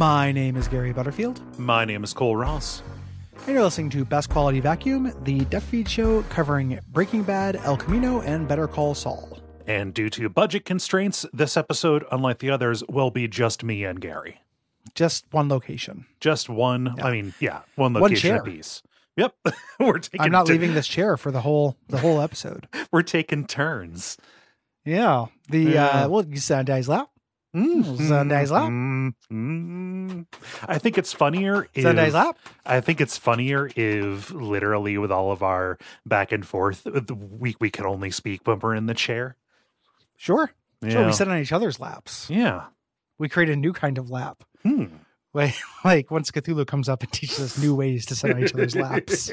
My name is Gary Butterfield. My name is Cole Ross. And you're listening to Best Quality Vacuum, the Duckfeed show covering Breaking Bad, El Camino, and Better Call Saul. And due to budget constraints, this episode, unlike the others, will be just me and Gary. Just one location. Just one, Yeah. one location apiece. Yep. I'm not leaving this chair for the whole episode. We're taking turns. Yeah. Well, you Sunday's lap. Sunday's lap. I think it's funnier if Sunday's lap. I think it's funnier if literally with all of our back and forth, we can only speak when we're in the chair. Sure. Yeah. Sure. We sit on each other's laps. Yeah. We create a new kind of lap. Like once Cthulhu comes up and teaches us new ways to sit on each other's laps.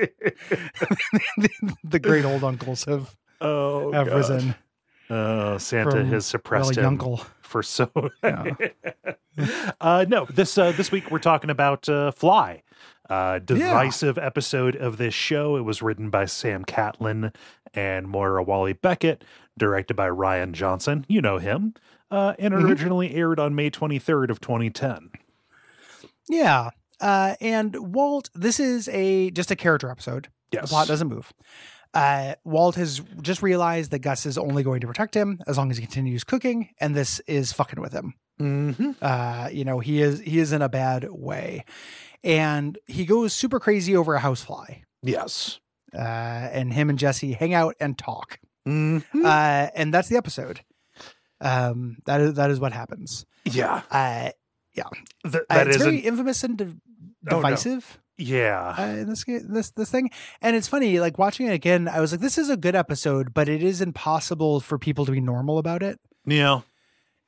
The great old uncles have risen. Oh, Santa has suppressed him uncle. For so. No, this week we're talking about Fly, divisive episode of this show. It was written by Sam Catlin and Moira Walley-Beckett, directed by Ryan Johnson. You know him, and it originally aired on May 23rd of 2010. Yeah, and Walt, this is just a character episode. Yes. The plot doesn't move. Walt has just realized that Gus is only going to protect him as long as he continues cooking, and this is fucking with him. He is in a bad way, and he goes super crazy over a housefly. Yes. And him and Jesse hang out and talk. And that's the episode. That is what happens. Yeah. It's very infamous and divisive. Yeah. In this thing. And it's funny, like watching it again, I was like, this is a good episode, but it is impossible for people to be normal about it. Yeah.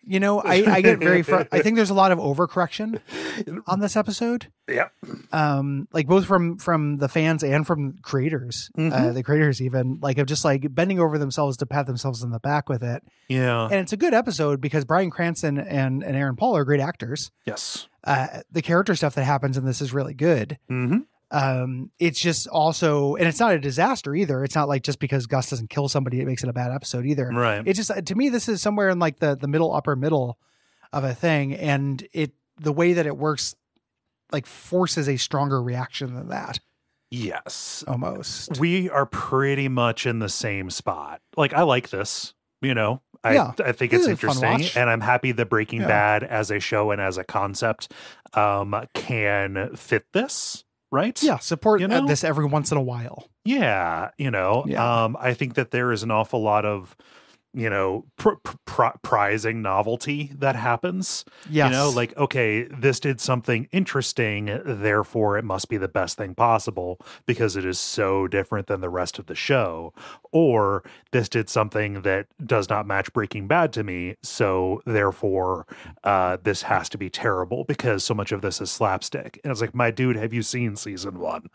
You know, I get very, I think there's a lot of overcorrection on this episode. Yeah. Like both from the fans and from creators, the creators even like have just like bending over themselves to pat themselves in the back with it. Yeah. And it's a good episode because Bryan Cranston and Aaron Paul are great actors. Yes. The character stuff that happens in this is really good. It's just also, and it's not a disaster either. It's not like just because Gus doesn't kill somebody, it makes it a bad episode either. Right. It's just, to me, this is somewhere in like the upper middle of a thing. And the way that it works, like forces a stronger reaction than that. Yes. Almost. We are pretty much in the same spot. Like, I like this, I think it's interesting, and I'm happy that Breaking Bad as a show and as a concept can fit this, right? Yeah, support this every once in a while. Yeah, I think that there is an awful lot of, prizing novelty that happens. Yes. Like, okay, this did something interesting, therefore it must be the best thing possible because it is so different than the rest of the show. Or this did something that does not match Breaking Bad to me, so therefore this has to be terrible because so much of this is slapstick. And it's like, my dude, have you seen season 1?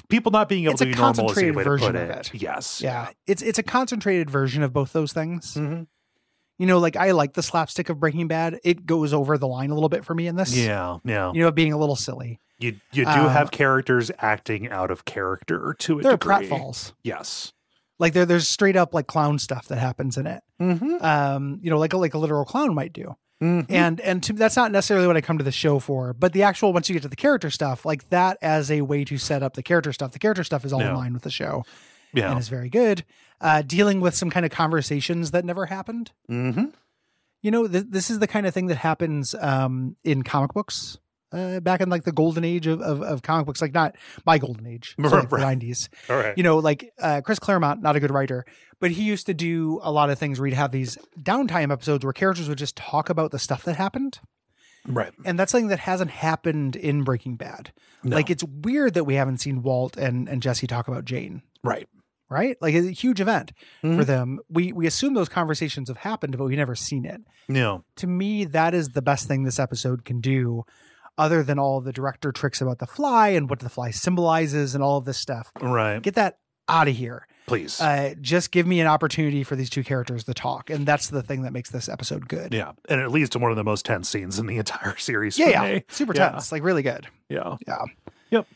People not being able to be normal is a way to put it. Yes. Yeah. It's a concentrated version of both those things. Like I like the slapstick of Breaking Bad. It goes over the line a little bit for me in this. Yeah. Being a little silly. You do have characters acting out of character to a there degree. There are pratfalls. Yes. Like there's straight up like clown stuff that happens in it. Like a literal clown might do. And that's not necessarily what I come to the show for, but the actual, once you get to the character stuff, like that as a way to set up the character stuff is all in line with the show. Yeah. And it's very good. Dealing with some kind of conversations that never happened. This is the kind of thing that happens in comic books back in like the golden age of comic books, like not my golden age, so like the 90s. All right. Chris Claremont, not a good writer, but he used to do a lot of things where he'd have these downtime episodes where characters would just talk about the stuff that happened. Right. And that's something that hasn't happened in Breaking Bad. No. Like it's weird that we haven't seen Walt and Jesse talk about Jane. Right. Like it's a huge event for them. We assume those conversations have happened, but we've never seen it. No. To me, that is the best thing this episode can do, other than all the director tricks about the fly and what the fly symbolizes and all of this stuff. Right. Get that out of here. Please. Just give me an opportunity for these two characters to talk. And that's the thing that makes this episode good. Yeah. And it leads to one of the most tense scenes in the entire series. Yeah. Super tense. Like really good. Yeah. Yeah. Yep.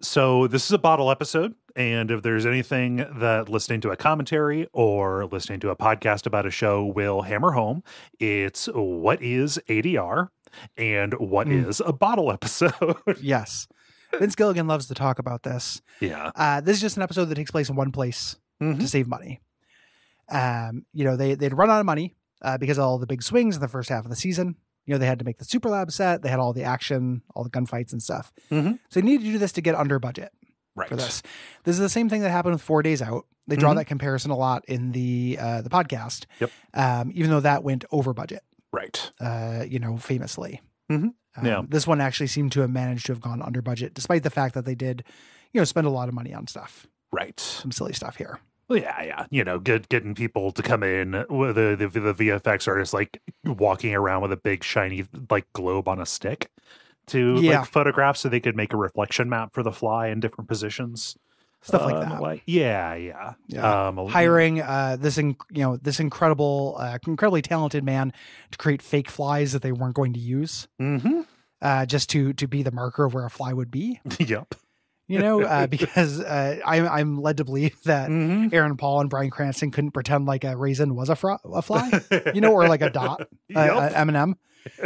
So this is a bottle episode. And if there's anything that listening to a commentary or listening to a podcast about a show will hammer home, it's what is ADR and what is a bottle episode. Yes. Vince Gilligan loves to talk about this. Yeah. This is just an episode that takes place in one place to save money. They'd run out of money because of all the big swings in the first half of the season. They had to make the Super Lab set. They had all the action, all the gunfights and stuff. So they needed to do this to get under budget. Right. For this is the same thing that happened with 4 Days Out. They draw that comparison a lot in the podcast. Yep. Even though that went over budget. Right. Famously. Yeah. This one actually seemed to have managed to have gone under budget, despite the fact that they did, spend a lot of money on stuff. Right. Some silly stuff here. Well, yeah. Getting people to come in with the VFX artists like walking around with a big shiny like globe on a stick to like photograph so they could make a reflection map for the fly in different positions. Stuff like that. Yeah. Hiring this incredibly talented man to create fake flies that they weren't going to use. Just to be the marker of where a fly would be. Yep. Because I'm led to believe that Aaron Paul and Bryan Cranston couldn't pretend like a raisin was a fly, or like a dot, M&M.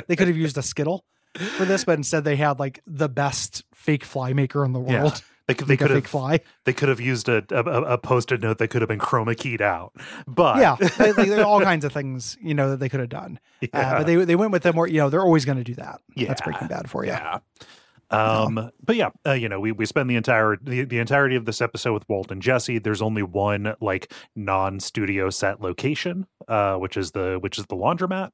They could have used a Skittle for this, but instead they had like the best fake fly maker in the world. They could have fly. They could have used a post-it note that could have been chroma keyed out. But there are all kinds of things that they could have done. But they went with them more. They're always going to do that. Yeah, that's Breaking Bad for you. Yeah. We spend the entirety of this episode with Walt and Jesse. There's only one like non-studio set location, which is the laundromat.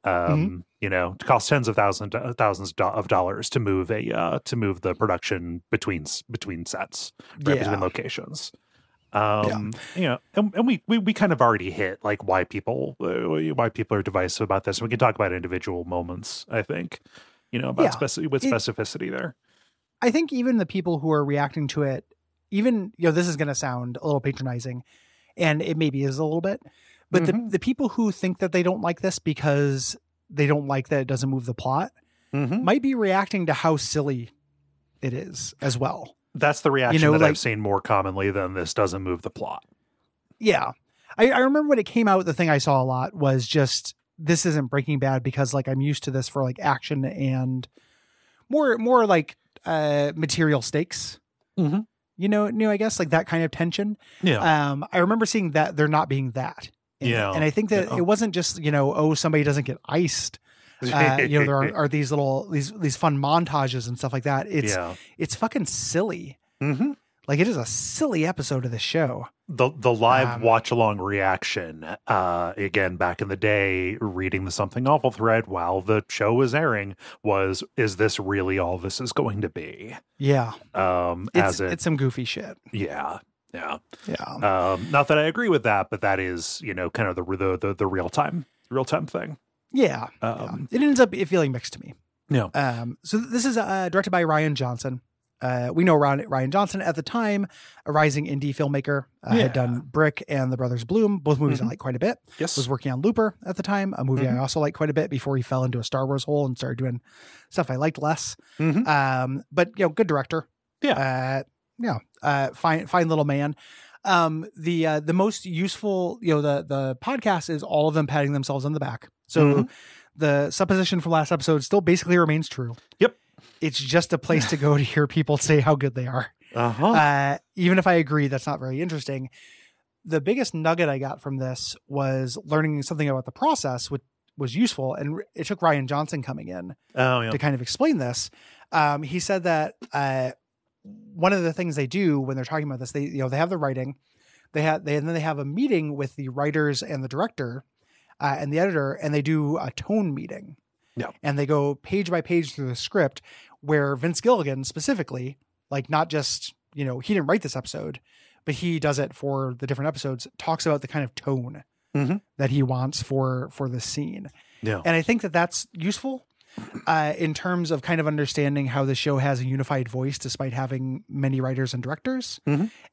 It costs tens of thousands of dollars to move the production between sets, right, between locations. And we kind of already hit like why people are divisive about this. And we can talk about individual moments, I think, about specificity there. I think even the people who are reacting to it, this is going to sound a little patronizing, and it maybe is a little bit, but the people who think that they don't like this because they don't like that it doesn't move the plot might be reacting to how silly it is as well. That's the reaction that I've seen more commonly than this doesn't move the plot. Yeah. I remember when it came out, the thing I saw a lot was just, this isn't Breaking Bad because like I'm used to this for like action and more like material stakes. I guess like that kind of tension. Yeah. I remember seeing that there not being that. And I think that it wasn't just, somebody doesn't get iced. There are these little, these fun montages and stuff like that. It's fucking silly. Like it is a silly episode of the show. The live watch along reaction, again, back in the day, reading the Something Awful thread while the show was airing was, is this really all this is going to be? Yeah. It's some goofy shit. Yeah. Not that I agree with that, but that is, kind of the real time thing. Yeah. It ends up feeling mixed to me. Yeah. So this is directed by Ryan Johnson. We know Ryan Johnson at the time, a rising indie filmmaker, had done Brick and The Brothers Bloom, both movies I like quite a bit. Yes. Was working on Looper at the time, a movie I also liked quite a bit before he fell into a Star Wars hole and started doing stuff I liked less. But good director. Fine little man. The most useful, the podcast is all of them patting themselves on the back. So the supposition from last episode still basically remains true. Yep. It's just a place to go to hear people say how good they are. Even if I agree, that's not very interesting. The biggest nugget I got from this was learning something about the process, which was useful. And it took Ryan Johnson coming in to kind of explain this. He said that, one of the things they do when they're talking about this, they have the writing, and then they have a meeting with the writers and the director and the editor, and they do a tone meeting. Yeah. And they go page by page through the script where Vince Gilligan specifically, like not just, he didn't write this episode, but he does it for the different episodes, talks about the kind of tone that he wants for this scene. Yeah. And I think that that's useful in terms of kind of understanding how the show has a unified voice despite having many writers and directors,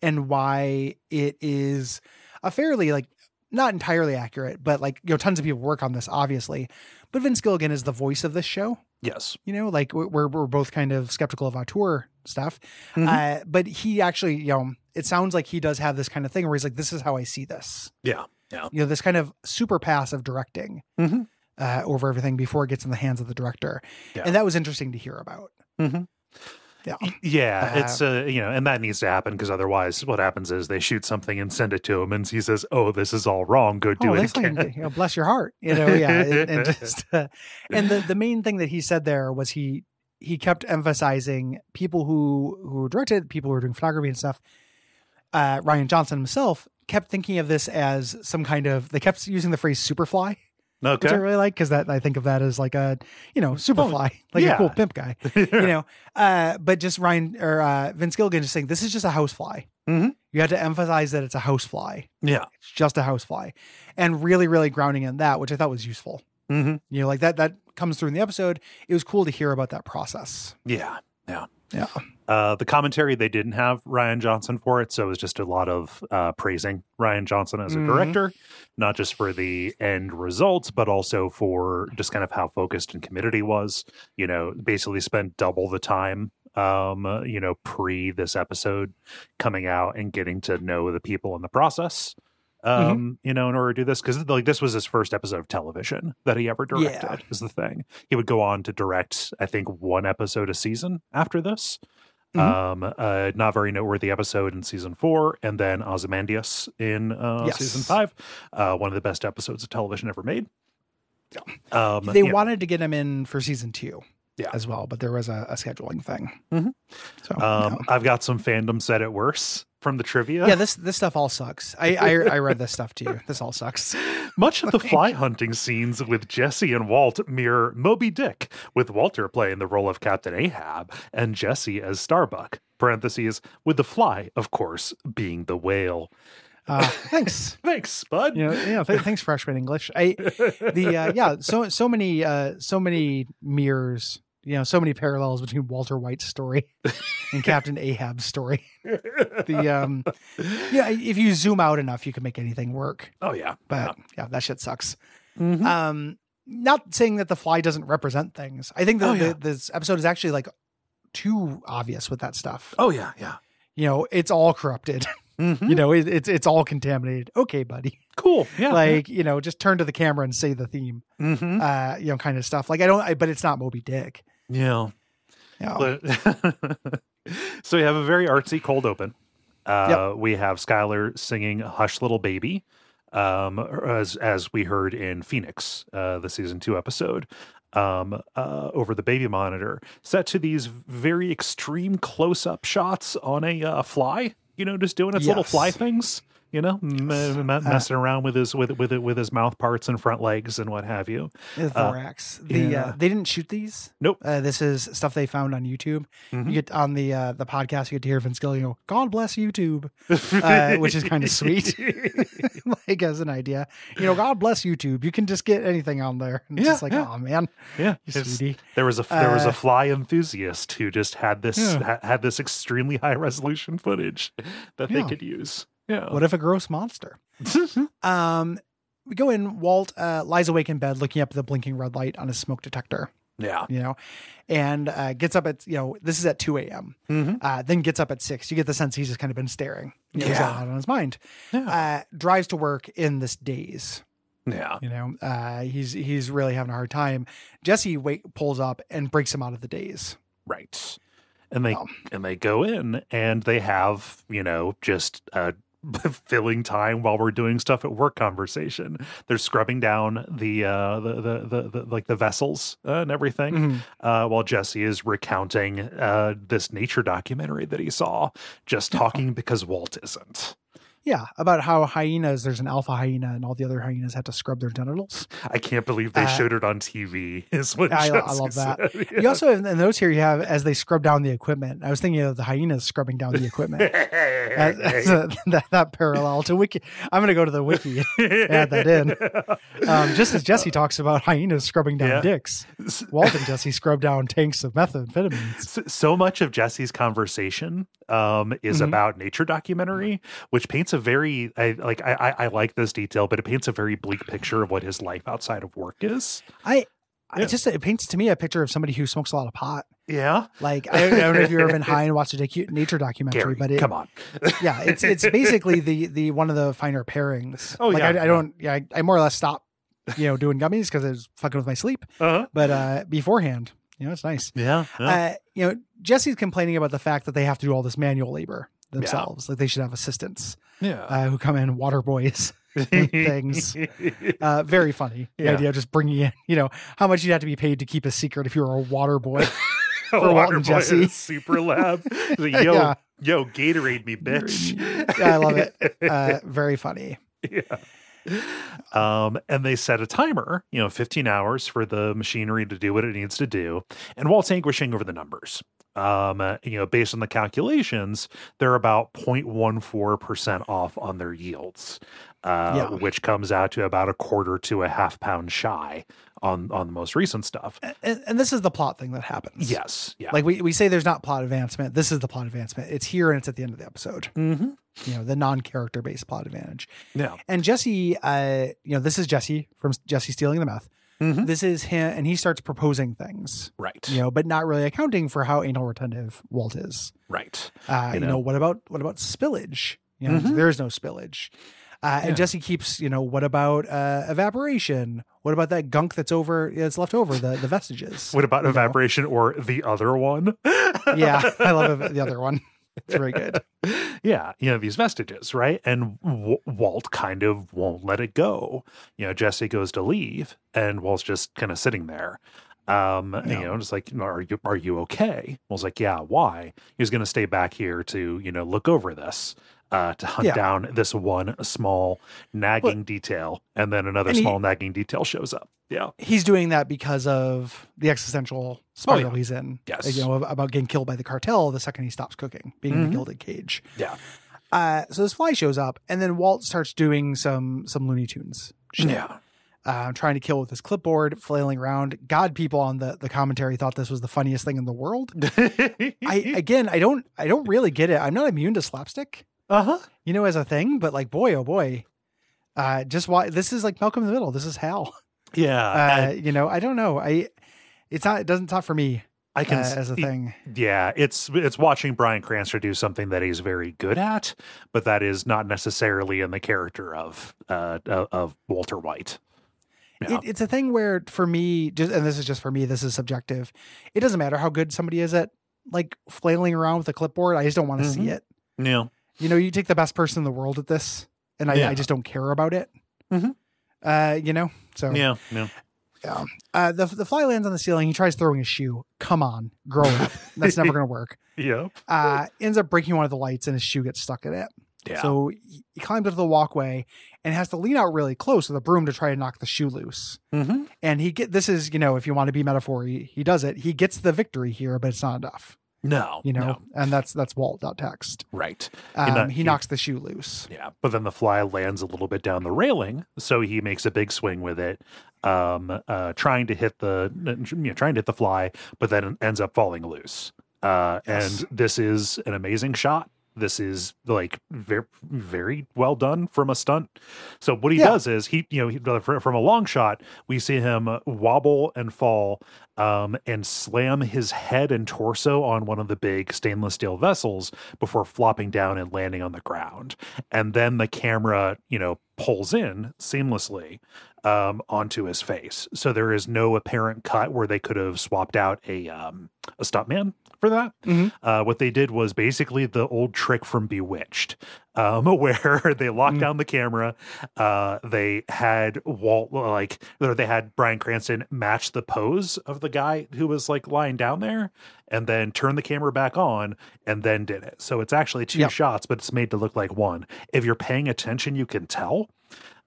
and why it is a fairly like not entirely accurate, but like, tons of people work on this obviously, but Vince Gilligan is the voice of this show. Yes. Like we're both kind of skeptical of auteur stuff. But he actually, it sounds like he does have this kind of thing where he's like, this is how I see this. Yeah. Yeah. This kind of super passive directing over everything before it gets in the hands of the director. Yeah. And that was interesting to hear about. Yeah, it's and that needs to happen, because otherwise what happens is they shoot something and send it to him, and he says, "Oh, this is all wrong. Go do it again." Like, bless your heart, and just and the main thing that he said there was he kept emphasizing people who directed, people who were doing photography and stuff. Rian Johnson himself kept thinking of this as some kind of. They kept using the phrase "superfly." Okay. Which I really like, because I think of that as like a, Superfly, like a cool pimp guy, but just Vince Gilligan just saying, this is just a housefly. You had to emphasize that it's a housefly. Yeah. It's just a housefly, and really, really grounding in that, which I thought was useful. Like that comes through in the episode. It was cool to hear about that process. Yeah. The commentary, they didn't have Rian Johnson for it, so it was just a lot of praising Rian Johnson as a director, not just for the end results, but also for just kind of how focused and committed he was. Basically spent double the time, pre this episode coming out and getting to know the people in the process. In order to do this, because this was his first episode of television that he ever directed, is the thing. He would go on to direct, I think, 1 episode a season after this. Not very noteworthy episode in season 4, and then Ozymandias in season 5. One of the best episodes of television ever made. They wanted to get him in for season 2. As well, but there was a scheduling thing. So I've got some fandom said it worse from the trivia. Yeah, this stuff all sucks. I read this stuff too. This all sucks. Much of the fly hunting scenes with Jesse and Walt mirror Moby Dick, with Walter playing the role of Captain Ahab and Jesse as Starbuck. Parentheses, with the fly, of course, being the whale. Thanks, bud. Thanks, freshman English. So many mirrors. So many parallels between Walter White's story and Captain Ahab's story. If you zoom out enough, you can make anything work. Oh yeah, but that shit sucks. Not saying that the fly doesn't represent things. I think that this episode is actually like too obvious with that stuff. Oh yeah. It's all corrupted. It's all contaminated. Okay, buddy. Cool. Yeah. Just turn to the camera and say the theme. Kind of stuff. But it's not Moby Dick. Yeah. But, so we have a very artsy cold open. We have Skylar singing "Hush Little Baby," as we heard in Phoenix, the season 2 episode, over the baby monitor, set to these very extreme close-up shots on a fly. Just doing its little fly things. Messing around with his mouth parts and front legs and what have you. The thorax. They didn't shoot these. Nope. This is stuff they found on YouTube. You get on the podcast, you get to hear Vince Gilligan go, "God bless YouTube," which is kind of sweet. As an idea, God bless YouTube. You can just get anything on there. And it's just like, oh man, sweetie. There was a fly enthusiast who just had this had this extremely high resolution footage that they could use. Yeah. What if a gross monster? We go in. Walt lies awake in bed, looking up at the blinking red light on his smoke detector. Yeah. And gets up at, this is at 2 a.m. Then gets up at 6. You get the sense he's just kind of been staring. He's got a lot on his mind. Yeah. Drives to work in this daze. Yeah. He's really having a hard time. Jesse pulls up and breaks him out of the daze. Right. And they go in and they have, just filling time while we're doing stuff at work conversation. They're scrubbing down the vessels and everything, while Jesse is recounting this nature documentary that he saw, just talking because Walt isn't. Yeah, about how hyenas, there's an alpha hyena and all the other hyenas have to scrub their genitals. I can't believe they showed it on TV, is what I love that. Said. Yeah. You also, in the notes here, you have, as they scrub down the equipment. I was thinking of the hyenas scrubbing down the equipment. that parallel to Wiki. I'm going to go to the Wiki and add that in. Just as Jesse talks about hyenas scrubbing down dicks, Walt and Jesse scrub down tanks of methamphetamines. So much of Jesse's conversation is about nature documentary, which paints a very, I like this detail, but it paints a very bleak picture of what his life outside of work is. It paints to me a picture of somebody who smokes a lot of pot. Yeah. Like, I don't know if you've ever been high and watched a nature documentary, Gary, but come on. Yeah, it's basically the one of the finer pairings. Oh, like, yeah. I more or less stopped, doing gummies because I was fucking with my sleep. Uh-huh. But beforehand, it's nice. Yeah. Jesse's complaining about the fact that they have to do all this manual labor themselves. Like, they should have assistants. Yeah. Who come in, water boys and things. Very funny. The idea of just bringing in, how much you'd have to be paid to keep a secret if you were a water boy. For Walt and Jesse. Super lab. Like, yo, Gatorade me, bitch. Yeah, I love it. Very funny. Yeah. And they set a timer, 15 hours for the machinery to do what it needs to do. And Walt's anguishing over the numbers. Based on the calculations, they're about 0.14% off on their yields, which comes out to about a quarter to a half pound shy on the most recent stuff. And this is the plot thing that happens. Yes. Yeah. Like we say there's not plot advancement. This is the plot advancement. It's here and it's at the end of the episode. Mm-hmm. The non-character based plot advantage. Yeah. And Jesse, this is Jesse from Jesse Stealing the Meth. Mm-hmm. This is him, and he starts proposing things. Right. But not really accounting for how anal retentive Walt is. Right. What about spillage? Mm-hmm. There is no spillage. And Jesse keeps, what about evaporation? What about that gunk that's left over, the vestiges? What about evaporation or the other one? Yeah, I love the other one. It's very good. Yeah, these vestiges, right? And Walt kind of won't let it go. Jesse goes to leave, and Walt's just kind of sitting there. Just like, are you okay? Walt's like, yeah, why? He's going to stay back here to, look over this. To hunt down this one small nagging detail, and then another small nagging detail shows up. Yeah. He's doing that because of the existential spiral he's in. Yes. About getting killed by the cartel the second he stops cooking, being in the gilded cage. Yeah. So this fly shows up, and then Walt starts doing some Looney Tunes shit. Yeah. Trying to kill with his clipboard, flailing around. God, people on the commentary thought this was the funniest thing in the world. I don't really get it. I'm not immune to slapstick. As a thing, but like, boy, oh boy, just why this is like Malcolm in the Middle. This is hell. Yeah. I don't know. It doesn't talk for me. I can as a thing. Yeah. It's watching Bryan Cranston do something that he's very good at, but that is not necessarily in the character of Walter White. Yeah. It's a thing where for me, and this is just for me, this is subjective. It doesn't matter how good somebody is at like flailing around with a clipboard. I just don't want to see it. Yeah. You take the best person in the world at this, and I just don't care about it. Mm-hmm. So yeah. The fly lands on the ceiling. He tries throwing a shoe. Come on, grow up. That's never going to work. Yep. Ends up breaking one of the lights, and his shoe gets stuck in it. Yeah. So he climbs up the walkway and has to lean out really close with a broom to try to knock the shoe loose. Mm-hmm. And this is, if you want to be metaphor, he does it. He gets the victory here, but it's not enough. No. And that's Walt.text. Right. He knocks the shoe loose. Yeah. But then the fly lands a little bit down the railing. So he makes a big swing with it, trying to hit the fly, but then ends up falling loose. And this is an amazing shot. This is like very, very well done from a stunt. So what he does is he from a long shot, we see him wobble and fall, and slam his head and torso on one of the big stainless steel vessels before flopping down and landing on the ground. And then the camera, pulls in seamlessly onto his face. So there is no apparent cut where they could have swapped out a stuntman for that. Mm-hmm. What they did was basically the old trick from Bewitched, where they locked down the camera. They had they had Bryan Cranston match the pose of the guy who was like lying down there, and then turn the camera back on, and then did it. So it's actually two shots, but it's made to look like one. If you're paying attention, you can tell.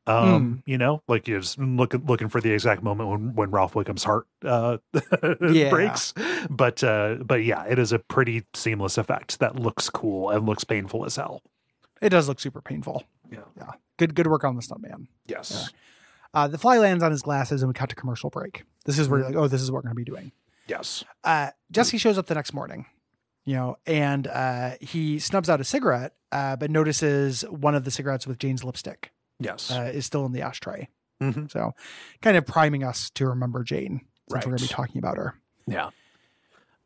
Like you're just looking for the exact moment when Ralph Wiggum's heart breaks. But yeah, it is a pretty seamless effect that looks cool and looks painful as hell. It does look super painful. Yeah. Good work on the stuntman. Yes. The fly lands on his glasses, and we cut to commercial break. This is where you're like, oh, this is what we're going to be doing. Yes. Jesse shows up the next morning, and he snubs out a cigarette, but notices one of the cigarettes with Jane's lipstick. Yes. Is still in the ashtray. Mm-hmm. So kind of priming us to remember Jane, since right. we're going to be talking about her. Yeah.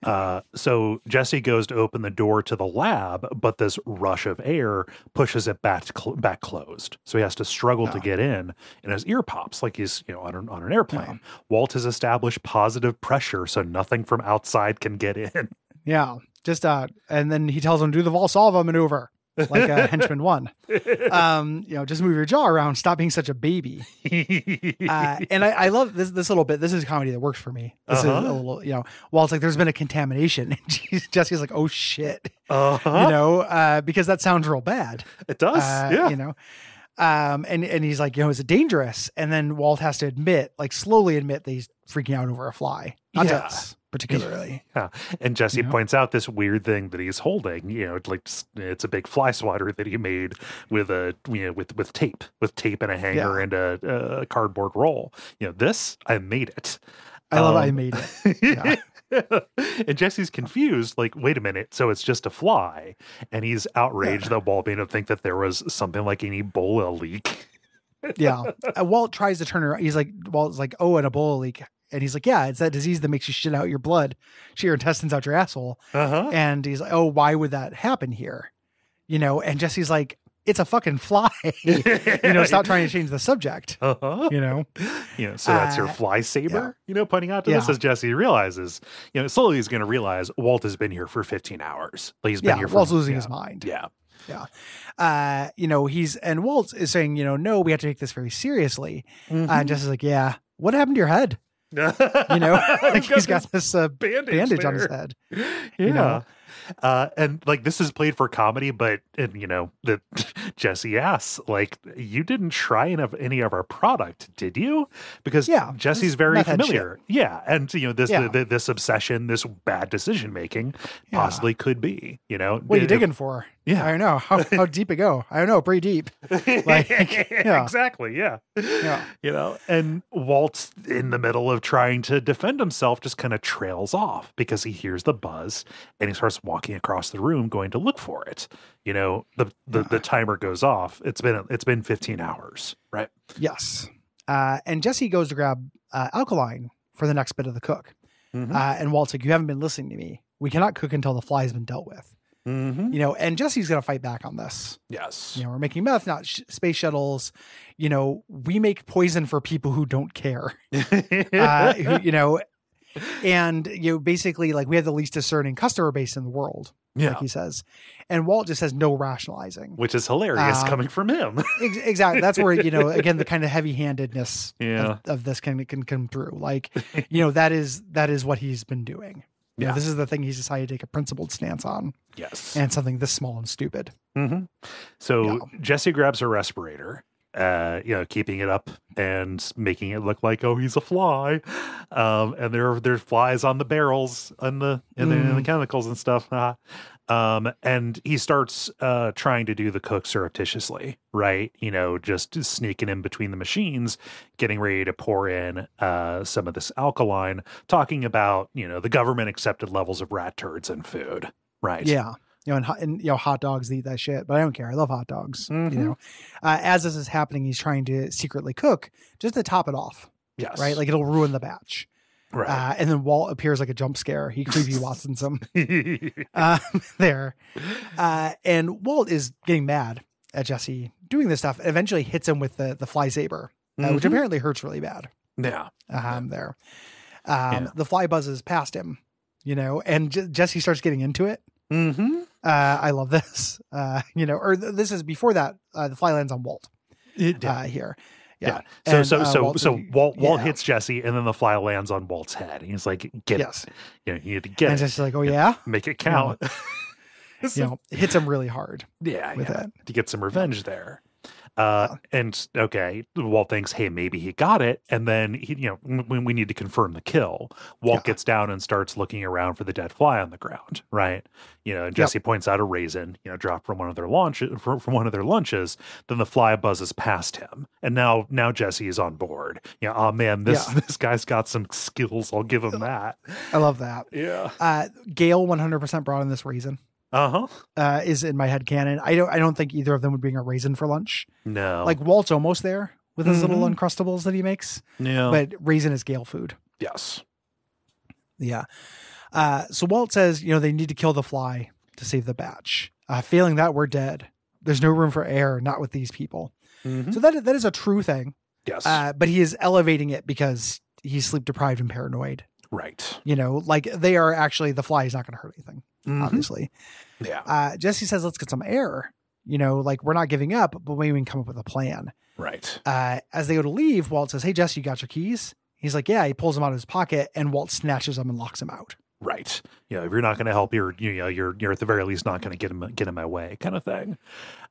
So Jesse goes to open the door to the lab, but this rush of air pushes it back closed. So he has to struggle to get in, and his ear pops like he's on an airplane. Walt has established positive pressure, so nothing from outside can get in. Yeah, just and then he tells him to do the Valsalva maneuver. Like a henchman one, just move your jaw around. Stop being such a baby. And I love this little bit. This is comedy that works for me. This is a little, Walt's like, there's been a contamination. And Jesse's like, oh shit, because that sounds real bad. It does. Yeah. And he's like, is it dangerous? And then Walt has to slowly admit that he's freaking out over a fly. Not us, particularly. Yeah. And Jesse points out this weird thing that he's holding, it's a big fly swatter that he made with with tape and a hanger and a cardboard roll. I made it. I love I made it. Yeah. And Jesse's confused, like, wait a minute, so it's just a fly. And he's outraged that Walt made him think that there was something like an Ebola leak. Yeah. Walt tries to turn around. Walt's like, oh, an Ebola leak. And he's like, yeah, it's that disease that makes you shit out your blood, shit your intestines out your asshole. And he's like, oh, why would that happen here? And Jesse's like, it's a fucking fly. Stop trying to change the subject. So that's your fly saber, pointing out to this as Jesse realizes, slowly he's going to realize Walt has been here for 15 hours. Like he's been here for Walt's losing his mind. Yeah. Yeah. And Walt is saying, no, we have to take this very seriously. And Jesse's like, yeah, what happened to your head? He's got this bandage on his head. Yeah. And like this is played for comedy, but that Jesse asks, like, you didn't try any of our product, did you? Because Jesse's very familiar. Yeah. And this obsession, this bad decision making possibly could be, what are you digging for? Yeah. I don't know. How deep it go? I don't know. Pretty deep. Exactly. Yeah. And Walt's in the middle of trying to defend himself, just kind of trails off because he hears the buzz and he starts walking across the room going to look for it. The timer goes off. It's been 15 hours, right? Yes. And Jesse goes to grab alkaline for the next bit of the cook. And Walt's like, you haven't been listening to me. We cannot cook until the fly's been dealt with. And Jesse's going to fight back on this. Yes. We're making meth, not space shuttles. We make poison for people who don't care. And basically, like, we have the least discerning customer base in the world, like he says. And Walt just has no rationalizing, which is hilarious coming from him. Exactly. That's where again the kind of heavy-handedness of this can come through. Like, that is what he's been doing. This is the thing he's decided to take a principled stance on. Yes. And something this small and stupid. So Jesse grabs her respirator, keeping it up and making it look like, oh, he's a fly. And there's flies on the barrels and the chemicals and stuff. And he starts trying to do the cook surreptitiously, right? Just sneaking in between the machines, getting ready to pour in some of this alkaline, talking about, the government accepted levels of rat turds in food, right? Yeah. And hot dogs eat that shit, but I don't care. I love hot dogs. As this is happening, he's trying to secretly cook just to top it off. Yes. Right. Like it'll ruin the batch. Right. And then Walt appears like a jump scare. He creepy Watsons him there. And Walt is getting mad at Jesse doing this stuff. Eventually hits him with the fly saber, which apparently hurts really bad. Yeah. There. The fly buzzes past him, and Jesse starts getting into it. I love this, this is before that, the fly lands on Walt here. Yeah. So Walt hits Jesse and then the fly lands on Walt's head. He's like, get it. You need to get and it. And just like, oh yeah. Make it count. Hits him really hard. With it. To get some revenge there. And okay, Walt thinks, hey, maybe he got it. And then we need to confirm the kill. Walt gets down and starts looking around for the dead fly on the ground. Right. And Jesse points out a raisin, dropped from one of their lunches. Then the fly buzzes past him. And now Jesse is on board. Oh man, this guy's got some skills. I'll give him that. I love that. Yeah. Gale 100% brought in this raisin. Is in my head canon. I don't think either of them would bring a raisin for lunch. No. Like Walt's almost there with his little Uncrustables that he makes. Yeah. But raisin is Gale food. Yes. Yeah. So Walt says, they need to kill the fly to save the batch. Failing that, we're dead. There's no room for air, not with these people. Mm-hmm. So that is a true thing. Yes. But he is elevating it because he's sleep deprived and paranoid. Right. Like they are actually, the fly is not going to hurt anything, obviously. Yeah. Jesse says, let's get some air. Like we're not giving up, but maybe we can come up with a plan. Right. As they go to leave, Walt says, hey, Jesse, you got your keys? He's like, yeah. He pulls them out of his pocket, and Walt snatches them and locks him out. Right. If you're not going to help, you're at the very least not going to get in my way, kind of thing.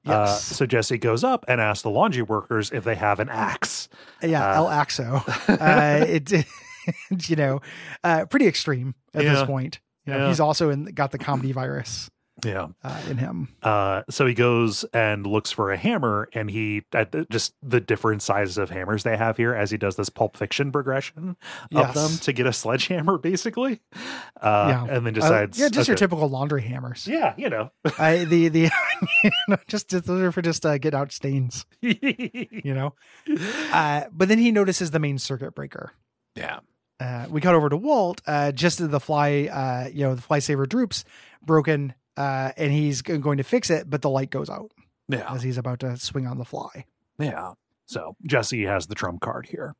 Yes. So Jesse goes up and asks the laundry workers if they have an axe. Yeah, El Axo. Pretty extreme at this point. He's also got the comedy virus. In him. So he goes and looks for a hammer, and just the different sizes of hammers they have here as he does this Pulp Fiction progression of them to get a sledgehammer, basically. And then decides, your typical laundry hammers. Yeah, just those are for just getting out stains. But then he notices the main circuit breaker. Yeah. We cut over to Walt. Just as the fly, the fly saver droops, broken. And he's going to fix it, but the light goes out. Yeah. As he's about to swing on the fly. Yeah. So Jesse has the trump card here.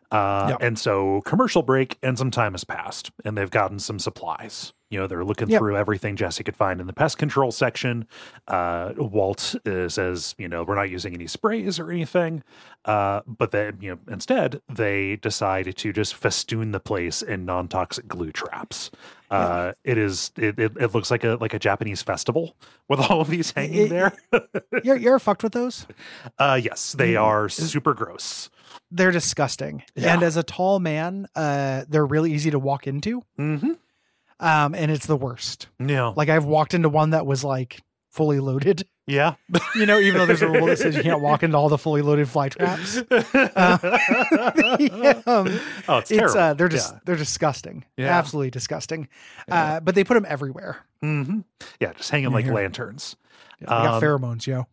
And so commercial break, and some time has passed, and they've gotten some supplies. They're looking through everything Jesse could find in the pest control section. Walt says, we're not using any sprays or anything. But then, instead they decide to just festoon the place in non-toxic glue traps. It looks like a Japanese festival with all of these hanging there. You're fucked with those? Yes, they are super gross. They're disgusting. Yeah. And as a tall man, they're really easy to walk into. Mm-hmm. And it's the worst. Yeah. Like I've walked into one that was like fully loaded. Yeah. Even though there's a rule that says you can't walk into all the fully loaded fly traps. It's terrible. They're disgusting. Yeah. Absolutely disgusting. Yeah. But they put them everywhere. Mm-hmm. Yeah. Just hanging like lanterns. Yeah, they got pheromones, yo.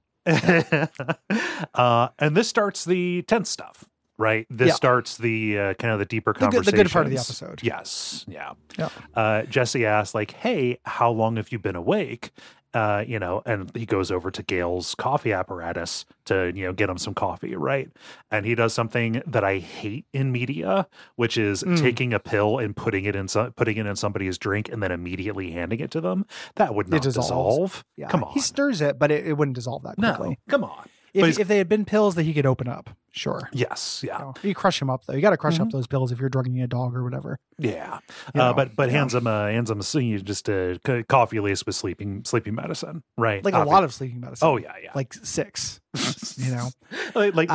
And this starts the tense stuff. Right. This starts the kind of the deeper conversations. The good part of the episode. Yes. Yeah. Jesse asks, like, hey, how long have you been awake? And he goes over to Gail's coffee apparatus to, get him some coffee. Right. And he does something that I hate in media, which is taking a pill and putting it in somebody's drink and then immediately handing it to them. That would not dissolve. Yeah. Come on. He stirs it, but it wouldn't dissolve that quickly. No, come on. If they had been pills that he could open up, sure. Yes, yeah. You crush him up though. You got to crush up those pills if you're drugging a dog or whatever. Yeah, but hands him just a coffee laced with sleeping medicine, right? Like a lot of sleeping medicine. Oh yeah. Like 6. like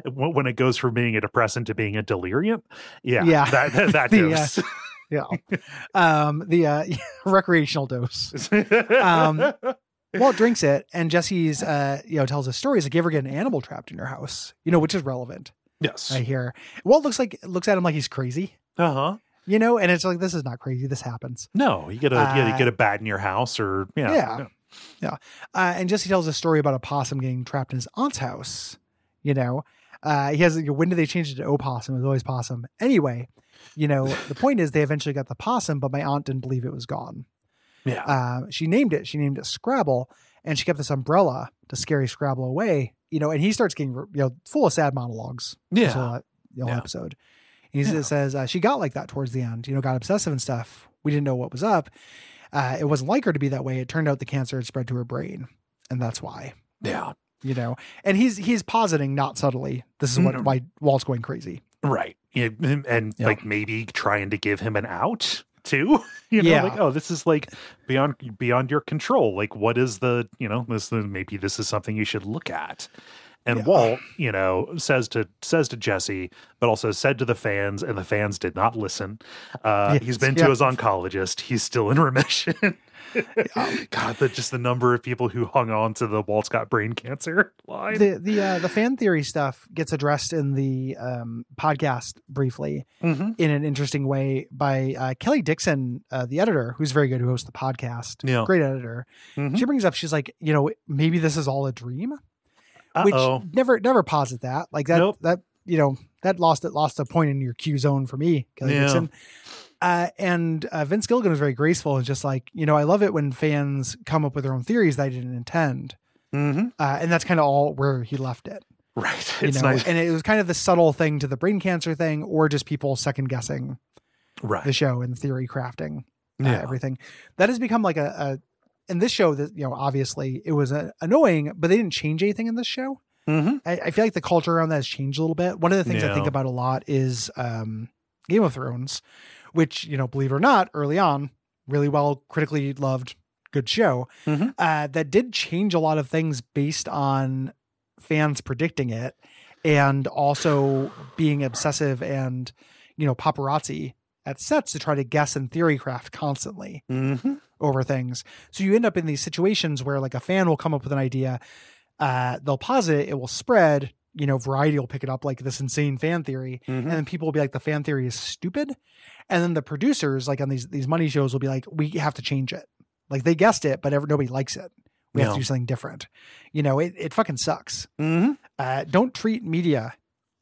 when it goes from being a depressant to being a delirium. Yeah. That dose. The recreational dose. Walt drinks it, and Jesse's, tells a story. He's like, you ever get an animal trapped in your house? Which is relevant. Yes. I hear. Walt looks at him like he's crazy. Uh-huh. And it's like, this is not crazy. This happens. No, you get a bat in your house or, Yeah. And Jesse tells a story about a possum getting trapped in his aunt's house. He has, when did they change it to opossum? It was always possum. Anyway, the point is they eventually got the possum, but my aunt didn't believe it was gone. Yeah. She named it Scrabble, and she kept this umbrella to scare Scrabble away, and he starts getting, full of sad monologues. Yeah. Episode. He says, she got like that towards the end, got obsessive and stuff. We didn't know what was up. It wasn't like her to be that way. It turned out the cancer had spread to her brain, and that's why. Yeah. And he's positing, not subtly, this is why Walt's going crazy. Right. And like maybe trying to give him an out too. Like, oh, this is like beyond your control. Like, what is the, maybe this is something you should look at. And Walt, says to Jesse, but also said to the fans, and the fans did not listen. He's been to his oncologist. He's still in remission. God, just the number of people who hung on to the Walt's got brain cancer line. The fan theory stuff gets addressed in the podcast briefly in an interesting way by Kelly Dixon, the editor, who's very good, who hosts the podcast. Yeah. Great editor. She brings up, she's like, maybe this is all a dream. Which never posit that. Like that, that lost a point in your Q zone for me, Kelly Dixon. And Vince Gilligan was very graceful and just like, I love it when fans come up with their own theories that I didn't intend. Mm-hmm. And that's kind of all where he left it. Right. It's nice. And it was kind of the subtle thing to the brain cancer thing, or just people second guessing the show and theory crafting, everything. That has become like in this show that, obviously it was annoying, but they didn't change anything in this show. Mm-hmm. I feel like the culture around that has changed a little bit. One of the things I think about a lot is Game of Thrones, which, believe it or not, early on, really well, critically loved, good show, that did change a lot of things based on fans predicting it and also being obsessive and, paparazzi at sets to try to guess and theory craft constantly over things. So you end up in these situations where like a fan will come up with an idea, they'll posit it, it will spread, Variety will pick it up like this insane fan theory. And then people will be like, the fan theory is stupid. And then the producers, like on these money shows, will be like, we have to change it. Like they guessed it, but nobody likes it. We have to do something different. It fucking sucks. Don't treat media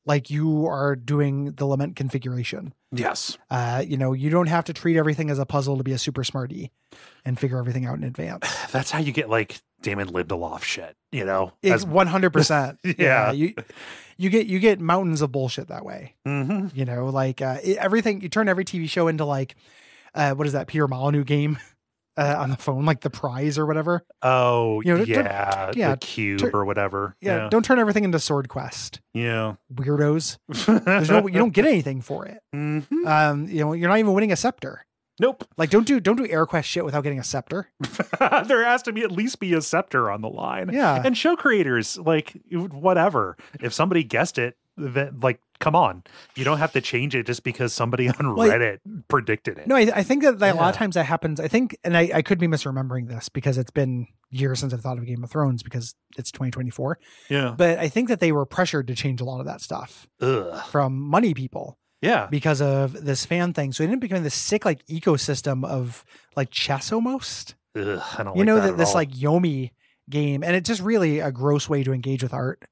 like you are doing the Lament configuration. Yes. You don't have to treat everything as a puzzle to be a super smarty and figure everything out in advance. That's how you get like Damon Lindelof shit, It's 100%. Yeah. You get mountains of bullshit that way. Everything, you turn every TV show into like, what is that Peter Molyneux game? On the phone, like The Prize or whatever. Oh, the Cube or whatever. Yeah, don't turn everything into Sword Quest. Yeah, weirdos. You don't get anything for it. You're not even winning a scepter. Nope. Like don't do AirQuest shit without getting a scepter. There has to be at least a scepter on the line. Yeah, and show creators like whatever. If somebody guessed it, that like. Come on, you don't have to change it just because somebody on Reddit predicted it. No, I think that a lot of times that happens. I think, and I could be misremembering this because it's been years since I've thought of Game of Thrones because it's 2024. Yeah. But I think that they were pressured to change a lot of that stuff from money people. Yeah. Because of this fan thing. So it ended up becoming this sick like ecosystem of like chess almost. I don't like that at this all. like Yomi game. And it's just really a gross way to engage with art.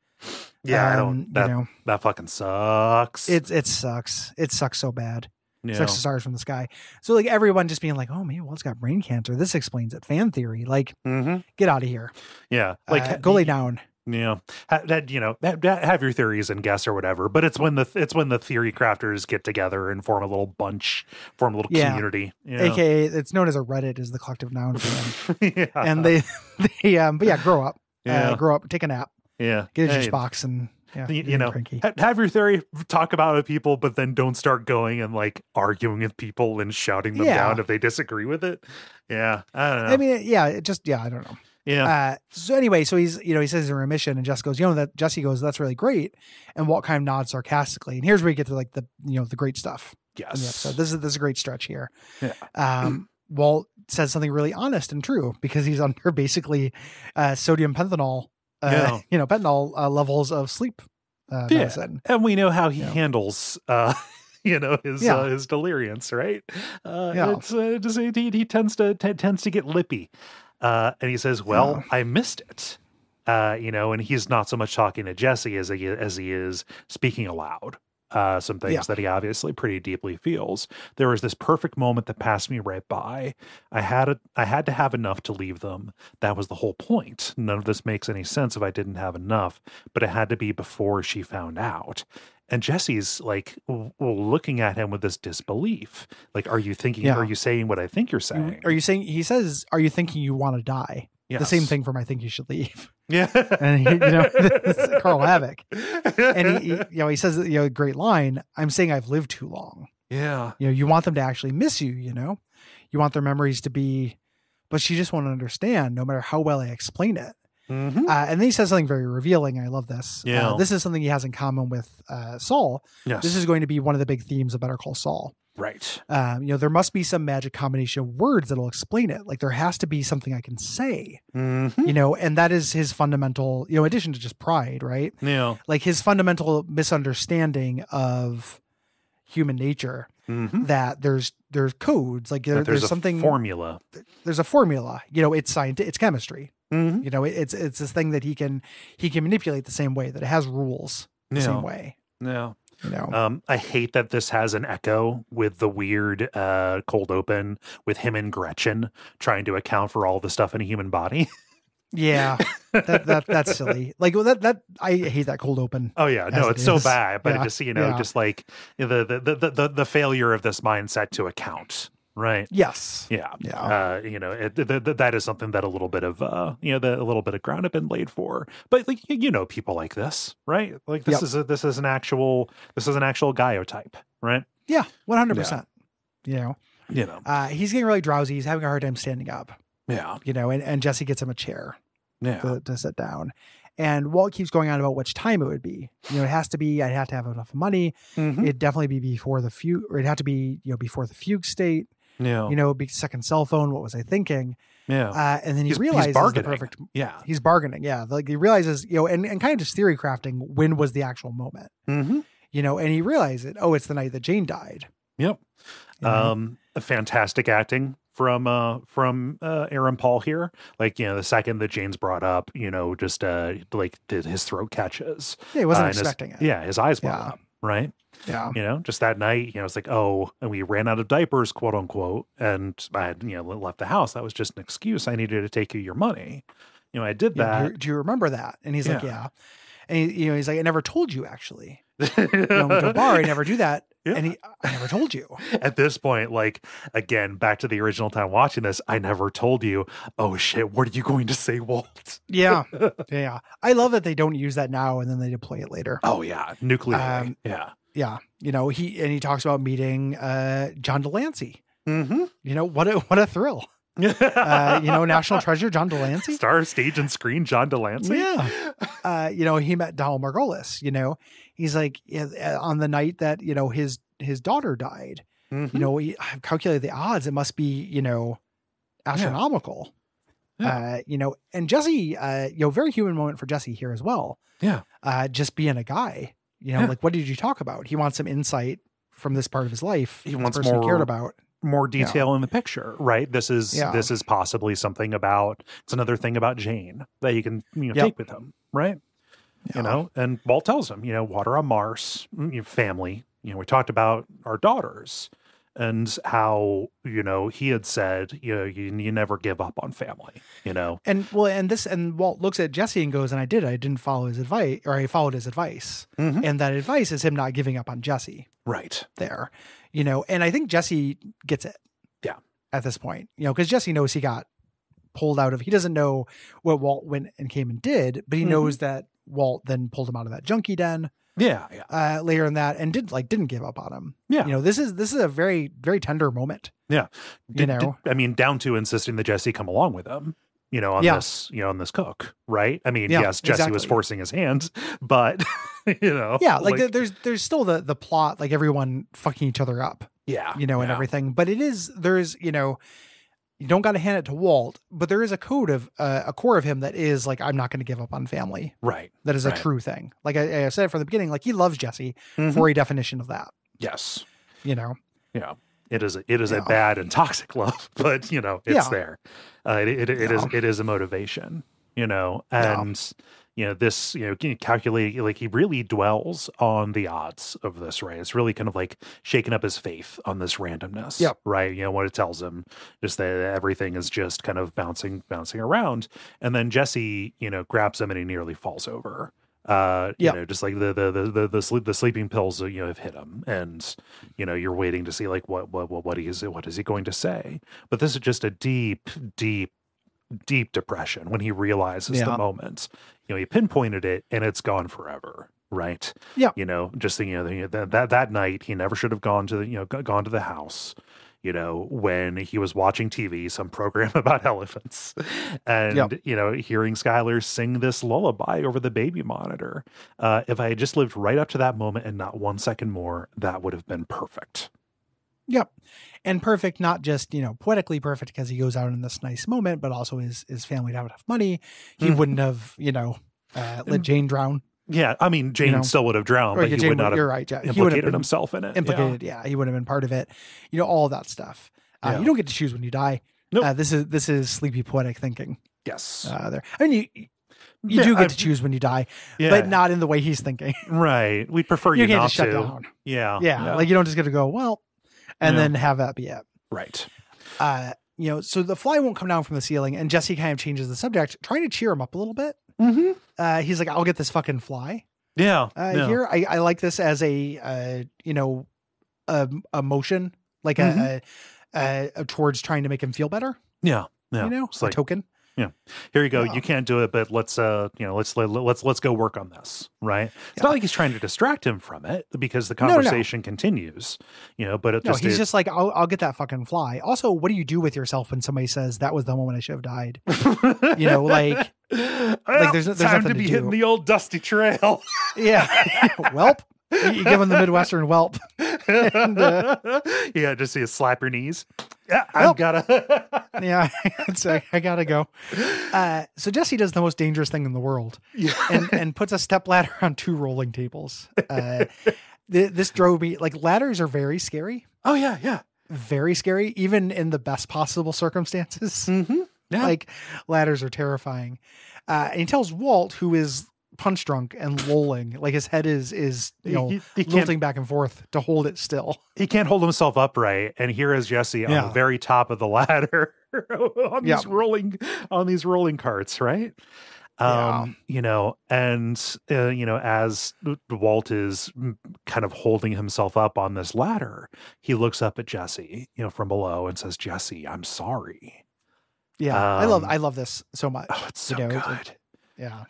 Yeah, I don't. That fucking sucks. It sucks. It sucks so bad. Yeah. Sucks the stars from the sky. So like everyone just being like, oh man, well it's got brain cancer. This explains it. Fan theory. Like, get out of here. Yeah, like go lay down. Yeah, have your theories and guess or whatever. But it's when the theory crafters get together and form a little bunch, form a little community. AKA, it's known as a Reddit, is the collective noun for them. And they grow up. Grow up. Take a nap. Yeah. Get a juice box and have your theory, talk about it with people, but then don't start going and like arguing with people and shouting them down if they disagree with it. Yeah. I don't know. I mean, I don't know. Yeah. So anyway, so he's, he says he's in remission and Jesse goes, that's really great. And Walt kind of nods sarcastically. And here's where you get to like the great stuff. Yes. In the episode. This is a great stretch here. Yeah. Walt says something really honest and true because he's under basically sodium pentanol. Pentanol levels of sleep medicine. And we know how he handles, his deliriums, right? He tends to get lippy. And he says, well, I missed it. And he's not so much talking to Jesse as he is speaking aloud. Some things that he obviously pretty deeply feels. There was this perfect moment that passed me right by. I had to have enough to leave them. That was the whole point. None of this makes any sense if I didn't have enough, but it had to be before she found out. And Jesse's like looking at him with this disbelief. Like, are you thinking, are you saying what I think you're saying? He says, are you thinking you want to die? Yes. The same thing from I think you should leave. Yeah. And it's Carl Havoc. And he says, great line. I'm saying I've lived too long. Yeah. You want them to actually miss you, you want their memories to be, but she just won't understand no matter how well I explain it. Mm-hmm. And then he says something very revealing. I love this. Yeah. This is something he has in common with Saul. Yes. This is going to be one of the big themes of Better Call Saul. Right. There must be some magic combination of words that'll explain it. Like there has to be something I can say, and that is his fundamental, addition to just pride, right? Yeah. Like his fundamental misunderstanding of human nature, that there's codes, like there's something formula. There's a formula, it's science, it's chemistry. It's this thing that he can manipulate the same way, that it has rules the same way. Yeah. You know, I hate that this has an echo with the weird cold open with him and Gretchen trying to account for all the stuff in a human body. yeah, that's silly. Like that I hate that cold open. Oh yeah, no, it's so bad, but Yeah. it just just like the failure of this mindset to account, right? Yes. Yeah, Yeah. that is something that a little bit of a little bit of ground have been laid for. But like people like this, right? Like this is an actual Gaio-type, right? Yeah, 100%. You know, he's getting really drowsy. He's having a hard time standing up. Yeah. And Jesse gets him a chair to sit down. And Walt keeps going on about which time it would be. It has to be, I'd have to have enough money. Mm-hmm. It'd definitely be before the fugue, or it'd have to be, before the fugue state. Yeah. Be second cell phone. What was I thinking? Yeah. And then he realizes he's bargaining. the perfect. Yeah. He's bargaining. Yeah. Like he realizes, and kind of just theory crafting, when was the actual moment? Mm-hmm. And he realized it. Oh, it's the night that Jane died. Yep. A fantastic acting from Aaron Paul here. Like, the second that Jane's brought up, just like his throat catches. Yeah, he wasn't expecting it. Yeah, his eyes went up, right? Yeah. Just that night, it's like, oh, and we ran out of diapers, quote unquote, and I had, left the house. That was just an excuse. I needed to take you your money. I did that. Do you remember that? And he's like, yeah. And he's like, I never told you actually. Went to a bar, I never do that. Yeah. And I never told you. At this point, like, again, back to the original time watching this, I never told you. Oh shit, what are you going to say, Walt? Yeah. Yeah. I love that they don't use that now and then they deploy it later. Oh yeah. Nuclear. Yeah. Yeah. He talks about meeting John Delancey. Mm-hmm. What a thrill. National treasure John Delancey. Star, stage, and screen John Delancey. Yeah. He met Donald Margolis. He's like, on the night that, his daughter died, he calculated the odds. It must be, astronomical. Yeah. And Jesse, very human moment for Jesse here as well. Yeah. Just being a guy, like, what did you talk about? He wants some insight from this part of his life. He wants more, he cared about. More detail in the picture, right? This is possibly something about, it's another thing about Jane that he can take with him, right? And Walt tells him, water on Mars, family, we talked about our daughters and how, he had said, you never give up on family, And Walt looks at Jesse and goes, and I didn't follow his advice, or I followed his advice. Mm-hmm. And that advice is him not giving up on Jesse. Right. There, and I think Jesse gets it. Yeah. At this point, because Jesse knows he got pulled out of, he doesn't know what Walt went and came and did, but he knows that Walt then pulled him out of that junkie den. Yeah. Later in that, and didn't give up on him. Yeah. This is a very, very tender moment. Yeah. Down to insisting that Jesse come along with him, on this cook, right? I mean, yes, Jesse was forcing his hand, but there's still the plot, like everyone fucking each other up. Yeah. And everything. But there's you don't got to hand it to Walt, but there is a core of him that is like, I'm not going to give up on family. Right. That is a true thing. Like I said from the beginning, like he loves Jesse for a definition of that. Yes. Yeah. It is a bad and toxic love, but it's there. It is a motivation, and this, calculating, like he really dwells on the odds of this, right? It's really kind of like shaking up his faith on this randomness, right? What it tells him, just that everything is just kind of bouncing around. And then Jesse, grabs him and he nearly falls over. Just like the sleeping pills, have hit him, and you're waiting to see like what is he going to say? But this is just a deep depression when he realizes the moment. He pinpointed it and it's gone forever, right? Yeah. Just thinking that night he never should have gone to the house. When he was watching TV, some program about elephants, and hearing Skylar sing this lullaby over the baby monitor. If I had just lived right up to that moment and not 1 second more, that would have been perfect. Yep. And perfect, not just, poetically perfect because he goes out in this nice moment, but also his family would have enough money. He wouldn't have, let Jane drown. Yeah. I mean, Jane still would have drowned, but he would not have implicated himself in it. Implicated. Yeah. He would have been part of it. All of that stuff. You don't get to choose when you die. Nope. This is sleepy poetic thinking. Yes. There. I mean, You do get to choose when you die, but not in the way he's thinking. Right. We'd prefer you can't not just shut to. down. Yeah. Like you don't just get to go, well, and then have that be it. Right. So the fly won't come down from the ceiling, and Jesse kind of changes the subject, trying to cheer him up a little bit. He's like, I'll get this fucking fly. Yeah. Here, I like this as a motion, like towards trying to make him feel better. Yeah. It's like a token. Yeah. Here you go. You can't do it, but let's go work on this. Right. It's not like he's trying to distract him from it, because the conversation continues, but he's just like, I'll get that fucking fly. Also, what do you do with yourself when somebody says that was the moment I should have died? Like there's time nothing to be hitting the old dusty trail. Yeah. Welp. You give him the Midwestern whelp. And, just see you slap your knees. Yeah, I've gotta. Yeah, I gotta go. So Jesse does the most dangerous thing in the world, and puts a step ladder on 2 rolling tables. This drove me, like, ladders are very scary. Oh yeah, very scary, even in the best possible circumstances. Yeah. Like, ladders are terrifying. And he tells Walt, who is punch drunk and lolling, like his head is he lilting back and forth, to hold it still. He can't hold himself upright, and here is Jesse on the very top of the ladder on these rolling carts, right? As Walt is kind of holding himself up on this ladder, he looks up at Jesse, from below, and says, "Jesse, I'm sorry." Yeah, I love this so much. Oh, it's so good.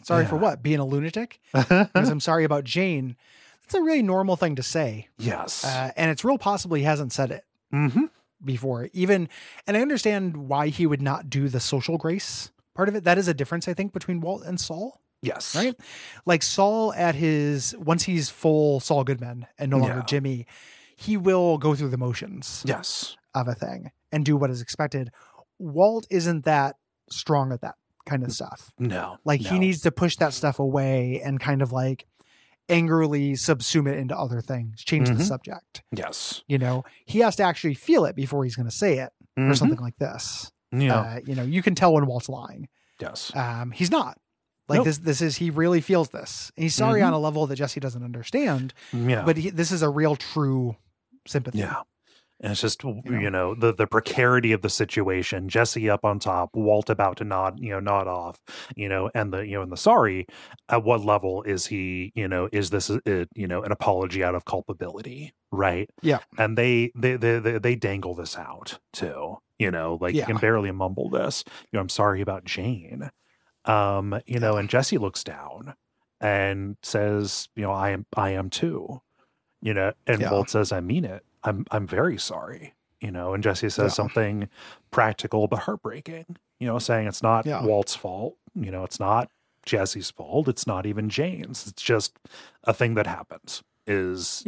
Sorry for what? Being a lunatic? Because I'm sorry about Jane. That's a really normal thing to say. Yes. And it's real possible he hasn't said it before. And I understand why he would not do the social grace part of it. That is a difference, I think, between Walt and Saul. Yes. Right? Like Saul once he's full Saul Goodman and no longer Jimmy, he will go through the motions of a thing and do what is expected. Walt isn't that strong at that kind of stuff. No. He needs to push that stuff away and kind of like angrily subsume it into other things, change the subject. Yes. He has to actually feel it before he's going to say it for something like this. Yeah. You can tell when Walt's lying. Yes. He's not. He really feels this. And he's sorry on a level that Jesse doesn't understand. Yeah. But this is a real true sympathy. Yeah. And it's just, the precarity of the situation, Jesse up on top, Walt about to nod off, and the sorry, at what level is he, is this, an apology out of culpability, right? Yeah. And they dangle this out too, you can barely mumble this, I'm sorry about Jane, and Jesse looks down and says, I am too, and Walt says, I mean it. I'm very sorry, and Jesse says something practical but heartbreaking, saying it's not Walt's fault, it's not Jesse's fault, it's not even Jane's, it's just a thing that happens, is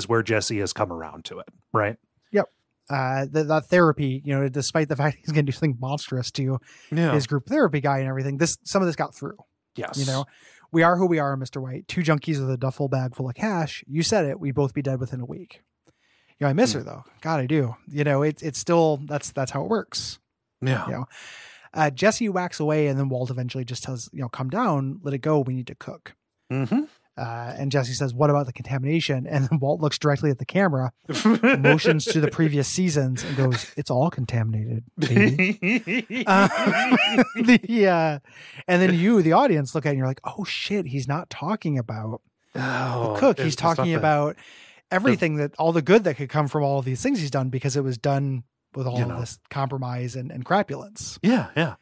where Jesse has come around to it, right? Yep. The therapy, despite the fact he's going to do something monstrous to his group therapy guy and everything, some of this got through. Yes. We are who we are, Mr. White. 2 junkies with a duffel bag full of cash. You said it. We'd both be dead within a week. I miss her though. God, I do. It's still, that's how it works. Yeah. Jesse whacks away, and then Walt eventually just tells, come down, let it go. We need to cook. And Jesse says, what about the contamination? And then Walt looks directly at the camera, motions to the previous seasons, and goes, it's all contaminated, baby. And then you, the audience, look at it and you're like, oh shit, he's not talking about the cook. He's talking about everything that all the good that could come from all of these things he's done, because it was done with all of this compromise and crapulence. Yeah.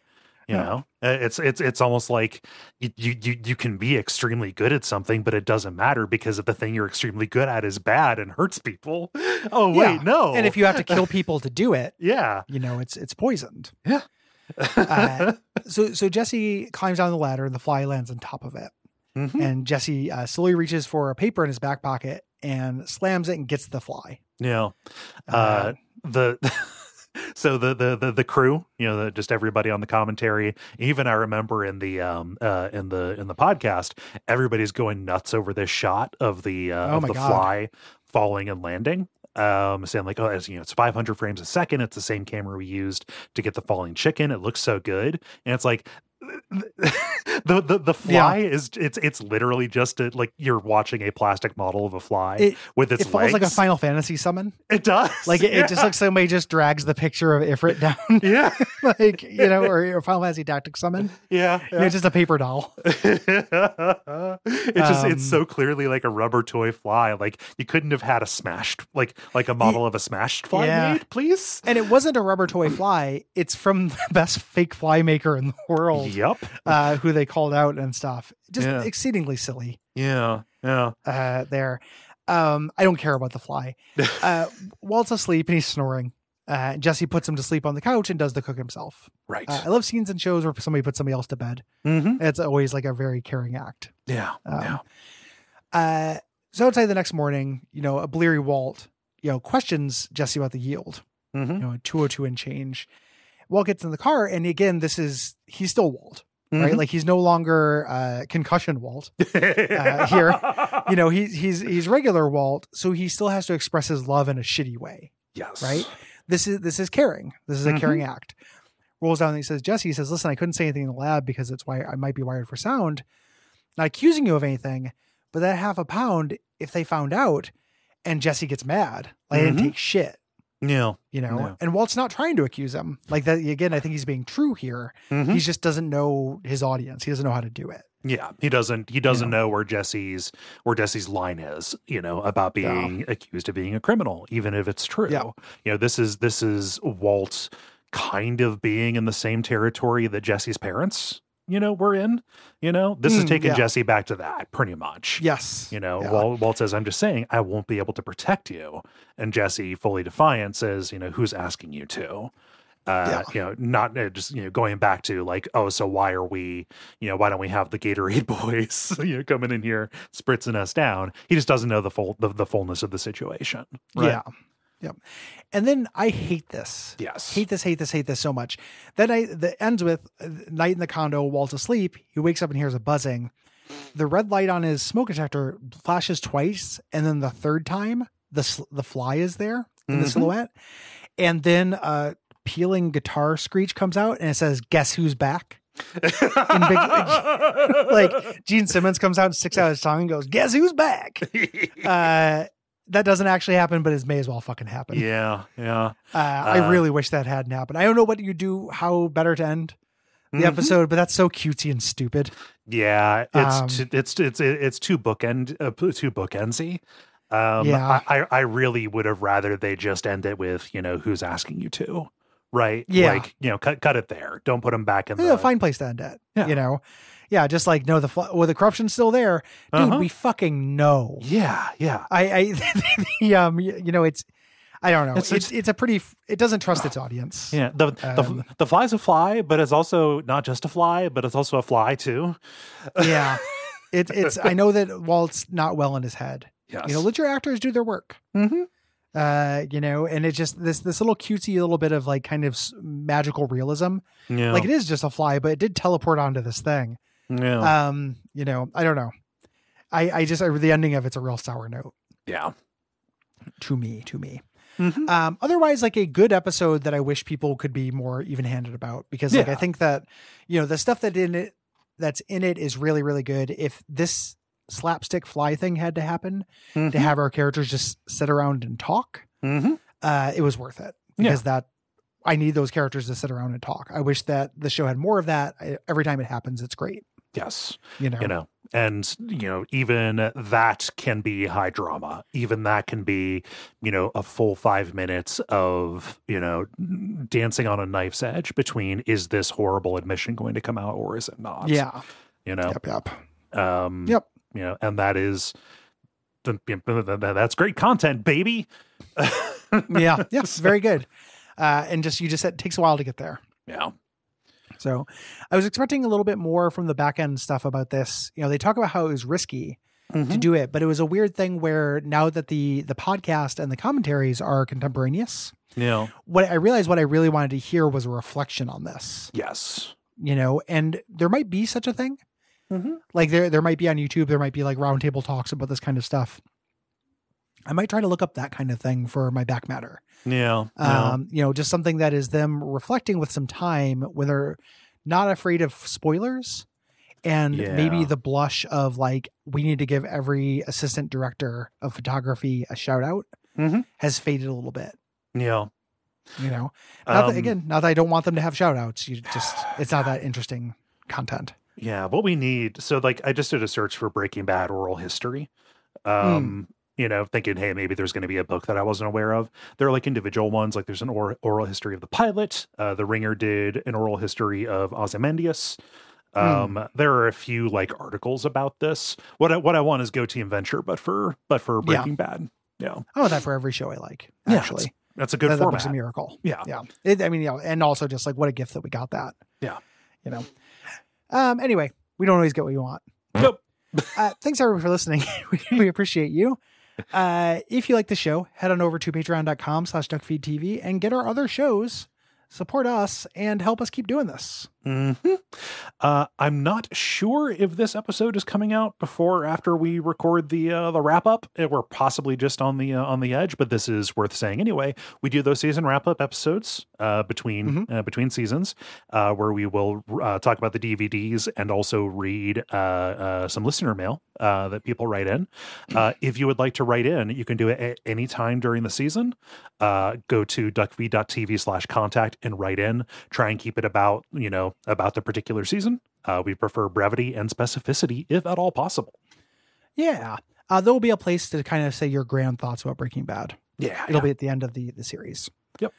It's almost like you can be extremely good at something, but it doesn't matter, because if the thing you're extremely good at is bad and hurts people. Oh wait, no. And if you have to kill people to do it, it's poisoned. Yeah. So Jesse climbs down the ladder, and the fly lands on top of it. And Jesse slowly reaches for a paper in his back pocket and slams it and gets the fly. Yeah. So the crew, just everybody on the commentary, even I remember in the podcast, everybody's going nuts over this shot of the fly falling and landing. Saying like, it's 500 frames a second. It's the same camera we used to get the falling chicken. It looks so good. And it's like, the fly is it's literally just like you're watching a plastic model of a fly with its legs. It falls like a Final Fantasy summon. It does. Like it just looks like somebody just drags the picture of Ifrit down. Yeah. Like, you know, or Final Fantasy Tactics summon. Yeah. You know, it's just a paper doll. It's so clearly like a rubber toy fly. Like you couldn't have had a smashed like a model of a smashed fly made, please. And it wasn't a rubber toy fly. It's from the best fake fly maker in the world. Yep. Who they called out and stuff. Just exceedingly silly. Yeah. Yeah. There. I don't care about the fly. Walt's asleep and he's snoring. Jesse puts him to sleep on the couch and does the cook himself. Right. I love scenes in shows where somebody puts somebody else to bed. Mm-hmm. It's always like a very caring act. Yeah. So outside the next morning, you know, a bleary Walt, you know, questions Jesse about the yield. Mm-hmm. You know, 202 and change. Walt gets in the car, and again, he's still Walt, right? Like he's no longer concussion Walt here. You know, he's regular Walt, so he still has to express his love in a shitty way. Yes. Right. This is caring. This is a caring act. Rolls down and he says, Jesse, he says, listen, I couldn't say anything in the lab because it's why I might be wired for sound. Not accusing you of anything, but that £50, if they found out, and Jesse gets mad, like I didn't take shit. Yeah. You know, and Walt's not trying to accuse him like that. Again, I think he's being true here. He just doesn't know his audience. He doesn't know how to do it. Yeah. He doesn't know where Jesse's line is, you know, about being accused of being a criminal, even if it's true. Yeah. You know, this is Walt kind of being in the same territory that Jesse's parents, you know, were in. You know, this is taking Jesse back to that pretty much. Yes. You know, Walt says, I'm just saying I won't be able to protect you. And Jesse, fully defiant, says, you know, who's asking you to? You know, not just, you know, going back to like, oh, so why don't we have the Gatorade boys, you know, coming in here, spritzing us down? He just doesn't know the fullness of the situation. Right? Yeah. Yep. And then I hate this. Yes. Hate this so much. That ends with night in the condo, Walt's asleep. He wakes up and hears a buzzing. The red light on his smoke detector flashes twice. And then the third time, the fly is there in the silhouette. And then peeling guitar screech comes out and it says, guess who's back? In big, like Gene Simmons comes out and sticks out his tongue and goes, guess who's back? That doesn't actually happen, but it may as well fucking happen. Yeah. Yeah. I really wish that hadn't happened. I don't know what you do, how better to end the episode, but that's so cutesy and stupid. Yeah. It's too bookendsy. I really would have rather they just end it with, you know, who's asking you to, right? Yeah. Like, you know, cut it there. Don't put them back in a fine place to end it. Yeah. You know? Yeah, just like, no, the corruption's still there. Dude, we fucking know. Yeah, yeah. You know, I don't know. It's a pretty, it doesn't trust its audience. Yeah, the fly's a fly, but it's also not just a fly, but it's also a fly too. Yeah. It's I know that Walt's not well in his head. Yes. You know, let your actors do their work. You know, and it's just this little cutesy little bit of like kind of magical realism. Yeah. Like it is just a fly, but it did teleport onto this thing. Yeah. You know, I don't know. I just, the ending of it's a real sour note. Yeah. To me. Otherwise, like a good episode that I wish people could be more even-handed about, because like I think that, you know, the stuff that's in it is really, really good. If this slapstick fly thing had to happen to have our characters just sit around and talk, it was worth it, because I need those characters to sit around and talk. I wish that the show had more of that. Every time it happens, it's great. Yes. You know, and, you know, even that can be high drama. Even that can be, you know, a full 5 minutes of, you know, dancing on a knife's edge between, is this horrible admission going to come out or is it not? Yeah. You know? Yep. You know, and that is, that's great content, baby. Yeah. Yes. Very good. And you just said it takes a while to get there. Yeah. So I was expecting a little bit more from the back end stuff about this. You know, they talk about how it was risky to do it, but it was a weird thing where now that the podcast and the commentaries are contemporaneous, what I realized what I really wanted to hear was a reflection on this. Yes. You know, and there might be such a thing. Like there might be on YouTube, there might be like roundtable talks about this kind of stuff. I might try to look up that kind of thing for my back matter. Yeah. You know, just something that is them reflecting with some time when they're not afraid of spoilers, and maybe the blush of like, we need to give every assistant director of photography a shout out has faded a little bit. Yeah. You know, not that I don't want them to have shout outs. It's not that interesting content. Yeah. What we need. So like, I just did a search for Breaking Bad oral history. You know, thinking, hey, maybe there's going to be a book that I wasn't aware of. There are like individual ones, like there's an oral history of the pilot. The Ringer did an oral history of Ozymandias. There are a few like articles about this. What I want is Go Team Venture, but for Breaking Bad. Yeah. Oh, that for every show I like, actually. Yeah, that's a good format. That's a miracle. Yeah. Yeah. And also just like, what a gift that we got that. Yeah. You know, anyway, we don't always get what we want. Nope. Thanks everyone for listening. We appreciate you. If you like the show, head on over to patreon.com/Duckfeed.tv and get our other shows, support us, and help us keep doing this. I'm not sure if this episode is coming out before or after we record the wrap up. We're possibly just on the edge, but this is worth saying anyway. We do those season wrap up episodes between seasons, where we will talk about the DVDs and also read some listener mail that people write in. If you would like to write in, you can do it at any time during the season. Go to Duckfeed.tv/contact and write in. Try and keep it about the particular season. We prefer brevity and specificity if at all possible. Yeah. There will be a place to kind of say your grand thoughts about Breaking Bad. Yeah. It'll be at the end of the series. Yep.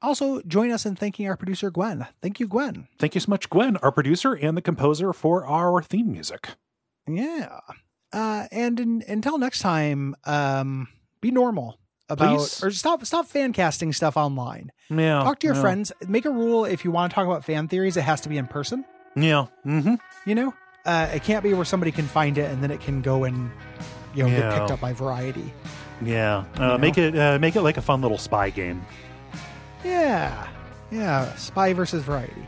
Also join us in thanking our producer, Gwen. Thank you, Gwen. Thank you so much, Gwen, our producer and the composer for our theme music. Yeah. And until next time, be normal. Or stop fan casting stuff online. Yeah. Talk to your friends. Make a rule if you want to talk about fan theories, it has to be in person. Yeah. Mm-hmm. You know, it can't be where somebody can find it and then it can go and get picked up by Variety. Yeah. Make it like a fun little spy game. Yeah. Yeah. Spy versus Variety.